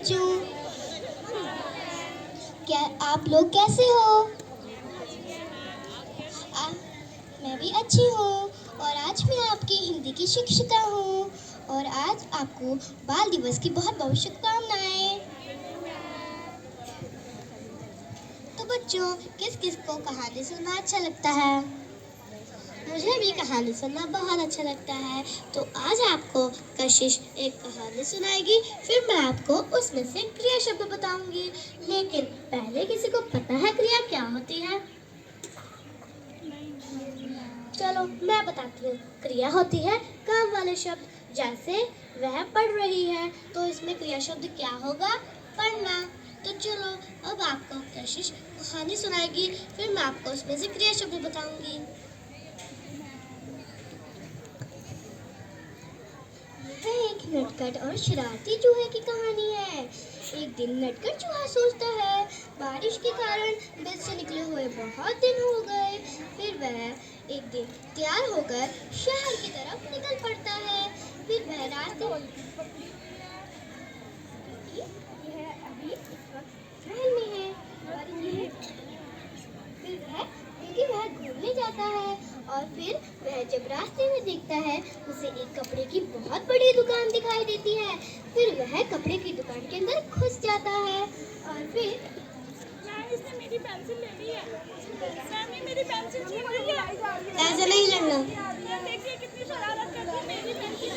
बच्चों, क्या आप लोग कैसे हो? आ, मैं भी अच्छी हूँ और आज मैं आपकी हिंदी की शिक्षिका हूँ और आज आपको बाल दिवस की बहुत बहुत शुभकामनाएं। तो बच्चों, किस किस को कहानी सुनना अच्छा लगता है? मुझे भी कहानी सुनना बहुत अच्छा लगता है। तो आज आपको कशिश एक कहानी सुनाएगी, फिर मैं आपको उसमें से क्रिया शब्द बताऊंगी। लेकिन पहले किसी को पता है क्रिया क्या होती है? चलो मैं बताती हूँ। क्रिया होती है काम वाले शब्द। जैसे वह पढ़ रही है, तो इसमें क्रिया शब्द क्या होगा? पढ़ना। तो चलो अब आपको कशिश कहानी सुनाएगी, फिर मैं आपको उसमें से क्रिया शब्द बताऊंगी। यह एक नटखट और शरारती चूहे की कहानी है। एक दिन नटखट चूहा सोचता है, बारिश के कारण घर से निकले हुए बहुत दिन हो गए। फिर वह एक दिन तैयार होकर शहर की तरफ निकल पड़ता है। फिर वह रास्ते महल में है फिर वह घूमने जाता है और फिर वह जब रास्ते में देखता है, उसे एक कपड़े की बहुत बड़ी दुकान दिखाई देती है। फिर वह कपड़े की दुकान के अंदर घुस जाता है और फिर इसने मेरी पेंसिल ले ली है। मैम ने मेरी पेंसिल छीन ली है। ऐसा नहीं लड़ना। देखिए कितनी शरारत करती है, मेरी पेंसिल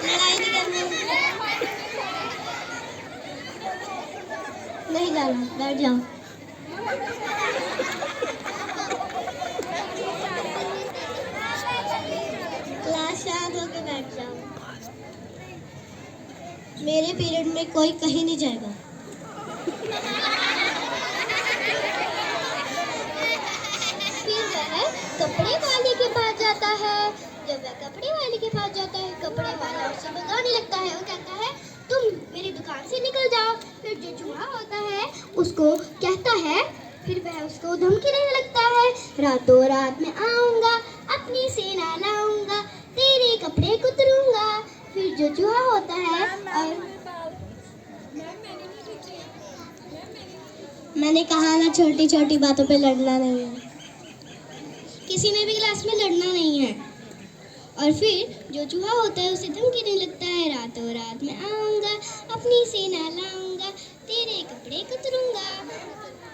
लड़ाई नहीं करना, नहीं जाना, बैठ जाओ। क्लास शांत होकर बैठ जाओ। मेरे पीरियड में कोई कहीं नहीं जाएगा। फिर वह कपड़े वाले के पास जाता है। जब वह कपड़े वाले के पास जाता है, कपड़े वाला उसे भगाने लगता है और कहता है, तुम मेरी दुकान से निकल जाओ। फिर जो चूहा होता है उसको कहता है, फिर वह उसको धमकी देने लगता है, रातों रात में आऊंगा, अपनी सेना लाऊंगा, तेरे कपड़े कुतरूंगा। फिर जो चूहा होता है और मैंने कहा ना, छोटी छोटी बातों पे लड़ना नहीं है, किसी में भी क्लास में लड़ना नहीं है। और फिर जो चूहा होता है उसे धमकी देने लगता है, रातों रात में आऊंगा, अपनी सेना लाऊंगा, तेरे कपड़े कुतरूंगा।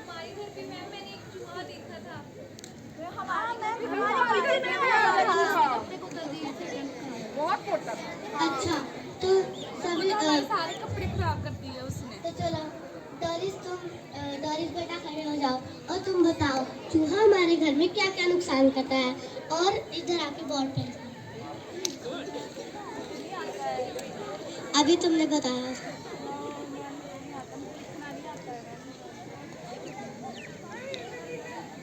हमारे घर पे मैम मैंने एक चूहा देखा था। बहुत मोटा। अच्छा, तो सभी सारे कपड़े खराब कर दिए उसने। तो चलो डॉरिस बेटा खड़े हो जाओ और तुम बताओ, चूहा हमारे घर में क्या क्या नुकसान करता है? और इधर आके बोर्ड पे अभी तुमने बताया।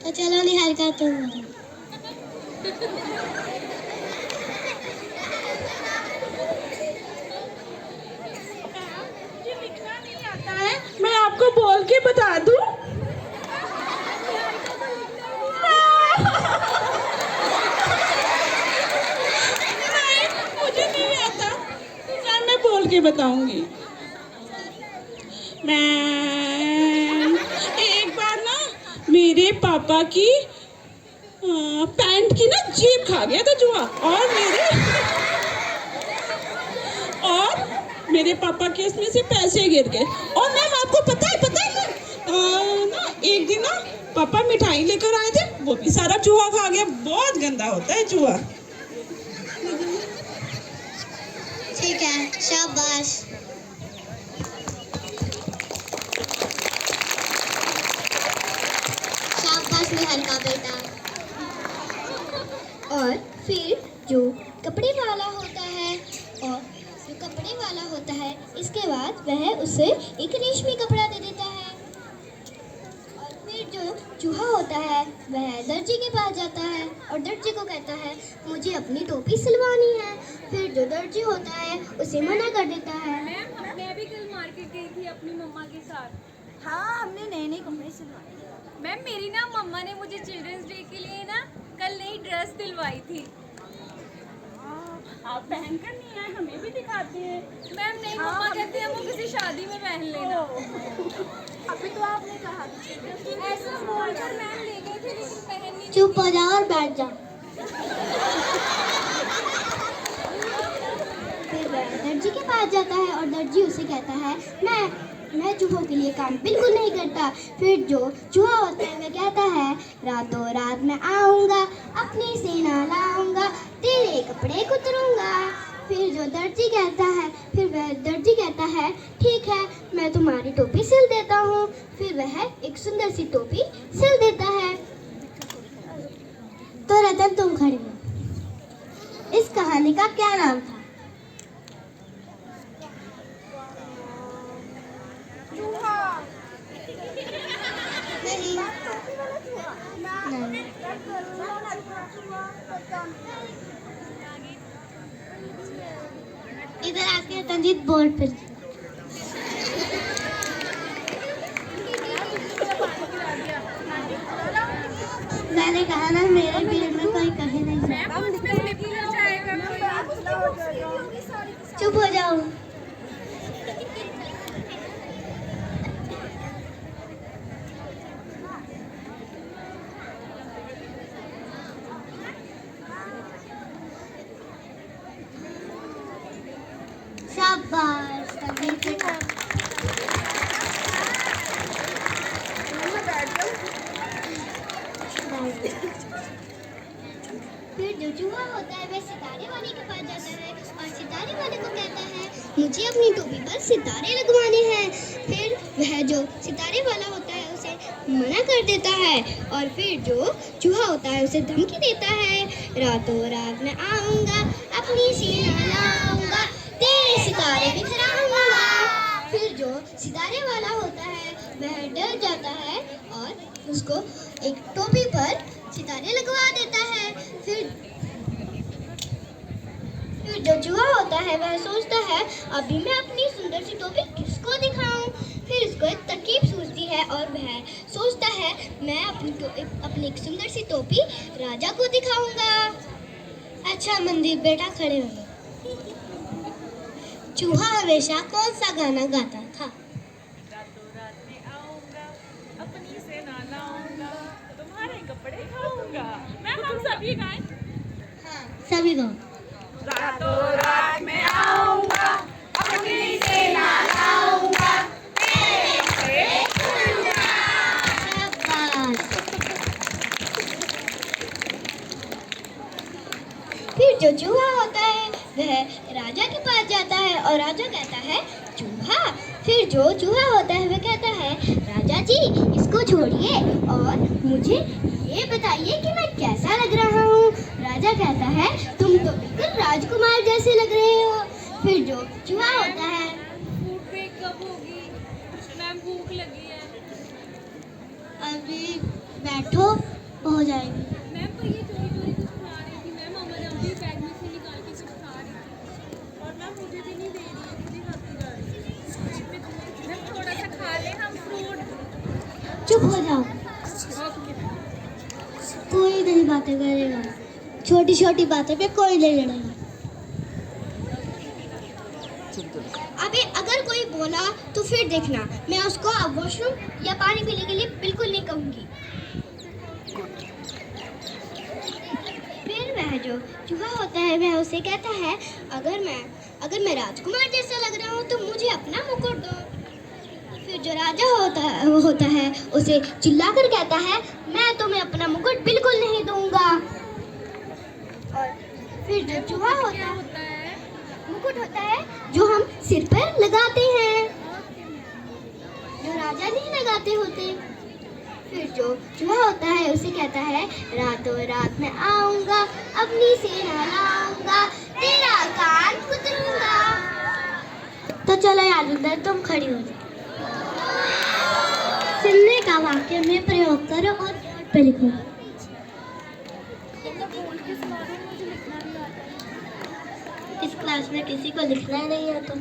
तो चलो निहारिका, तुम बताओ। मुझे लिखना नहीं आता है, मैं आपको बोल के बता दूं। मुझे नहीं आता, मैं बोल के बताऊंगी। मैं एक बार ना मेरे पापा की पैंट की ना जेब खा गया था चूहा, और मेरे पापा के इसमें से पैसे गिर गए। और मैम आपको पता है ना एक दिन ना पापा मिठाई लेकर आए थे, वो भी सारा चूहा खा गया। बहुत गंदा होता है चूहा। ठीक है, शाबाश। शाबाश निहारिका बेटा। और फिर जो कपड़े वाला होता है इसके बाद वह उसे एक रेशमी कपड़ा दे देता है। और फिर जो चूहा होता है वह दर्जी के पास जाता है और दर्जी को कहता है, मुझे अपनी टोपी सिलवानी है। फिर जो दर्जी होता है उसे मना कर देता है। मैं भी कल मार्केट गई थी अपनी मम्मा के साथ। हाँ, हमने नए नए कपड़े सिलवाए। मैम मेरी ना मम्मा ने मुझे चिल्ड्रंस डे के लिए ना कल नई ड्रेस दिलवाई थी। आप पहन कर नहीं आए, हमें भी दिखाते हैं। मैम नहीं, मम्मा कहते हैं वो किसी शादी में पहन लेना। अभी तो आपने कहा ऐसा बोलकर मैम ले गए थे, लेकिन पहन नहीं। चुप हो जाओ और बैठ जाओ। फिर वह दर्जी के पास जाता है और दर्जी उसे कहता है मैं चूहों के लिए काम बिल्कुल नहीं करता। फिर जो चूहा होता है वह कहता है रातों रात मैं आऊँगा, अपनी सेना लाऊंगा, तेरे कपड़े कुतरूंगा। फिर जो दर्जी कहता है फिर वह दर्जी कहता है ठीक है, मैं तुम्हारी टोपी सिल देता हूँ। फिर वह एक सुंदर सी टोपी सिल देता है। तो रतन तुम खड़े हो, इस कहानी का क्या नाम था? नहीं। नहीं। इधर आके तंजीत बोर्ड पर मैंने कहा ना मेरे पीरियड में कोई कहे नहीं। चुप हो जाओ। शाबाश तंजीत। फिर जो चूहा होता है वह सितारे वाले के पास जाता है और सितारे वाले को कहता है मुझे अपनी टोपी पर सितारे लगवाने हैं। फिर वह जो सितारे वाला होता है उसे मना कर देता है और फिर जो चूहा होता है उसे धमकी देता है रातों रात मैं आऊँगा, अपनी सेना लाऊंगा, तेरे सितारे बिखराऊंगा। फिर जो सितारे वाला होता है वह डर जाता है और उसको एक टोपी पर सितारे लगवा देता है। फिर जो चूहा होता है वह सोचता है अभी मैं अपनी सुंदर सी टोपी किसको दिखाऊं। फिर उसको एक तरकीब सूझती है और वह सोचता है मैं अपनी एक सुंदर सी टोपी राजा को दिखाऊंगा। अच्छा मंदीप बेटा खड़े हो। चूहा हमेशा कौन सा गाना गाता था? रातों रात में आऊंगा, अपनी सेना लाऊंगा, तुम्हारे कपड़े खाऊंगा। मैम हम सभी गाएं। हाँ सभी गाओ। रातों रात में आऊंगा, अपनी सेना लाऊंगा, तेरे कपड़े खाऊंगा। शाबाश। फिर जो चूहा होता है वह राजा के पास जाता है और राजा कहता है चूहा। फिर जो चूहा होता है वह कहता है राजा जी इसको छोड़िए और मुझे ये बताइए कि मैं कैसा लग रहा हूँ। राजा कहता है तुम तो बिल्कुल राजकुमार जैसे लग रहे हो। फिर जो चूहा होता है फूड ब्रेक कब होगी? मैम भूख लगी है। अभी बैठो हो जाएगी। मैम पर ये चोरी चोरी कुछ खा रही थी। मैम अमर अभी बैग में से निकाल के कुछ खा रही थी और मैम मुझे भी नहीं दे रही है, खुद ही खाती जा रही है। मैम थोड़ा सा खा ले हम फ्रूट। चुप हो जाओ, ओके। कोई नहीं बातें करेगा, छोटी छोटी बातें पे कोई नहीं लड़ेगा। अभी अगर कोई बोला तो फिर देखना मैं उसको अब वॉशरूम या पानी पीने के लिए बिल्कुल नहीं कहूँगी। फिर वह जो चूहा होता है वह उसे कहता है अगर मैं राजकुमार जैसा लग रहा हूँ तो मुझे अपना मुकुट दो। फिर जो राजा होता है उसे चिल्लाकर कहता है मैं तुम्हें अपना मुकुट बिल्कुल नहीं दूंगा। और फिर जो चूहा होता है मुकुट होता है जो हम सिर पर लगाते हैं, जो राजा नहीं लगाते होते। फिर जो चूहा होता है उसे कहता है रातों रात में आऊंगा, अपनी सेना लाऊंगा, तेरा कान कुतरूंगा। तो चलो यादविंदर तुम खड़ी हो जाओ। सुनने का वाक्य में प्रयोग करो और बोर्ड पे लिखो। इस क्लास में किसी को लिखना ही नहीं आता।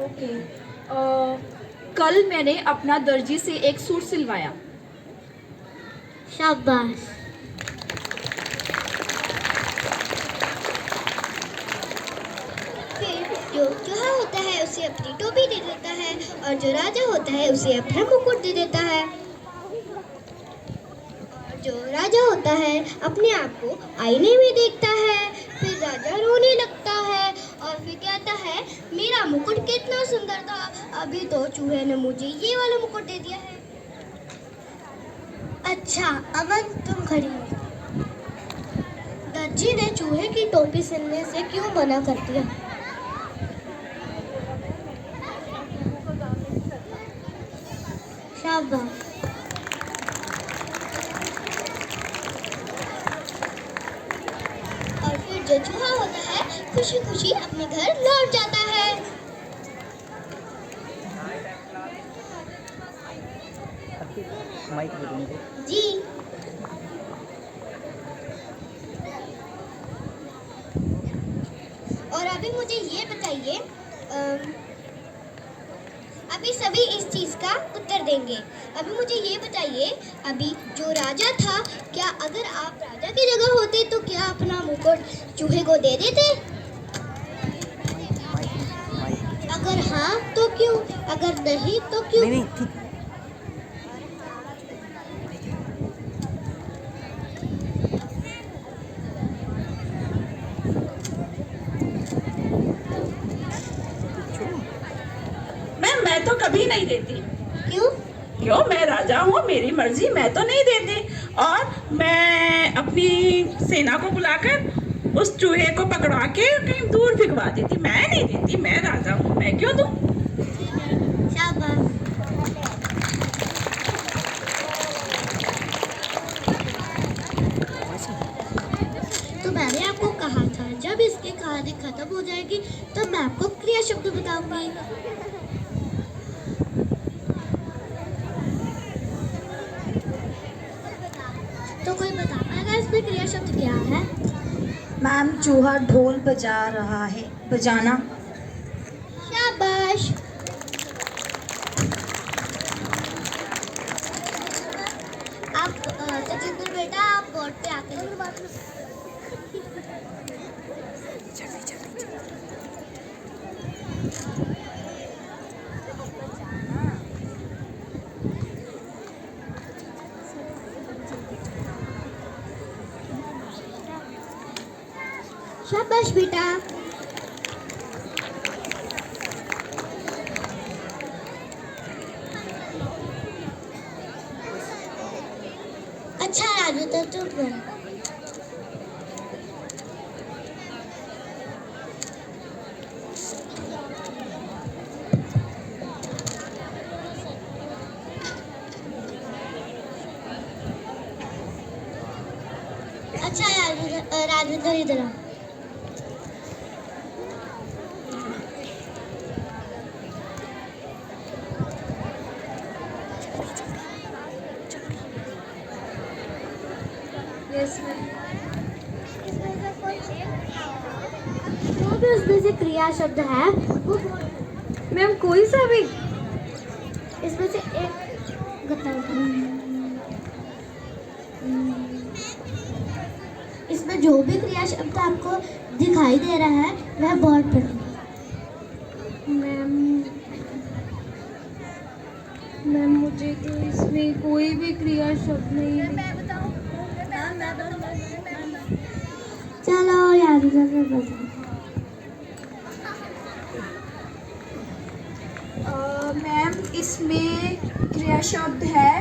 ओके। कल मैंने अपना दर्जी से एक सूट सिलवाया। शाबाश। जो चूहा होता है उसे अपनी टोपी दे देता है और जो राजा होता है उसे अपना मुकुट दे देता है। और जो राजा होता है अपने आप को आईने में देखता है, फिर राजा रोने लगता है और फिर कहता है मेरा मुकुट कितना सुंदर था, अभी तो चूहे ने मुझे ये वाला मुकुट दे दिया है। अच्छा अमन तुम खड़ी हो। दर्जी ने चूहे की टोपी सिलने से क्यों मना कर दिया? शाबाश। और फिर जो चूहा होता है खुशी खुशी अपने घर लौट जाता है। माइक दे दो मुझे। जी और अभी मुझे ये बताइए, अभी सभी इस चीज का उत्तर देंगे। अभी मुझे ये बताइए, अभी जो राजा था, क्या अगर आप राजा की जगह होते तो क्या अपना मुकुट चूहे को दे देते? अगर हाँ तो क्यों, अगर नहीं तो क्यों? नहीं ठीक। मैं तो कभी नहीं देती। क्यों? क्यों? मैं राजा हूँ, मेरी मर्जी, मैं तो नहीं देती। और मैं अपनी सेना को बुलाकर उस चूहे को पकड़ा के कहीं दूर भिगवा देती। मैं नहीं देती, मैं राजा हूँ, मैं क्यों दूँ? शाबाश। तो मैंने आपको कहा था जब इसकी कहानी खत्म हो जाएगी तब मैं आपको क्रिया शब्द बताऊंगी। तो कोई बता पाएगा इसमें क्रिया शब्द क्या है? मैम चूहा ढोल बजा रहा है, बजाना। शाबाश। आप तजिंदर बेटा आप बोर्ड पे आके शाबाश बेटा। अच्छा राजू तो चुप रहो। अच्छा राजू इधर आओ। Yes ma'am. जो भी उसमें से क्रिया शब्द है वो मैम कोई सा भी। इसमें से एक बताओ। इसमें जो भी क्रिया शब्द आपको दिखाई दे रहा है वह बोर्ड पर लिखो। मैम मुझे तो इसमें कोई भी क्रिया शब्द नहीं। चलो यार इधर बताओ। मैम इसमें क्रिया शब्द है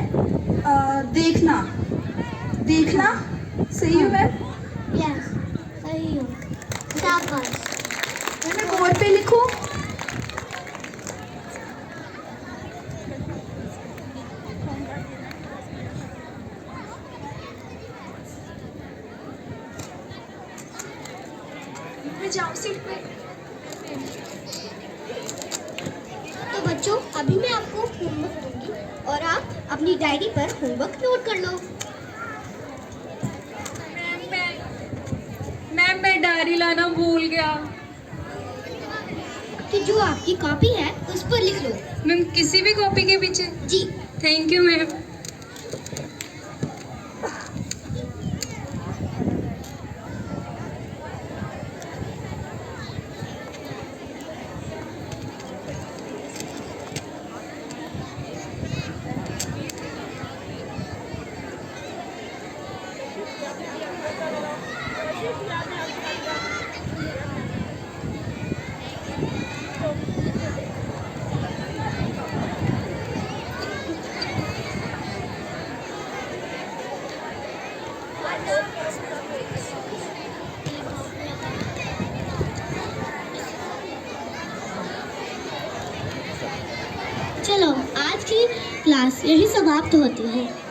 देखना। देखना सही है मैम? यस सही हो। शाबाश। मैं बोर्ड पे लिखूं? मैं जाऊँ सीट पे? तो बच्चों अभी मैं आपको होमवर्क दूंगी और आप अपनी डायरी पर होमवर्क नोट कर लो। मैम मैं डायरी लाना भूल गया। तो जो आपकी कॉपी है उस पर लिख लो। मैम किसी भी कॉपी के पीछे? जी। Thank you ma'am. चलो आज की क्लास यही समाप्त होती है।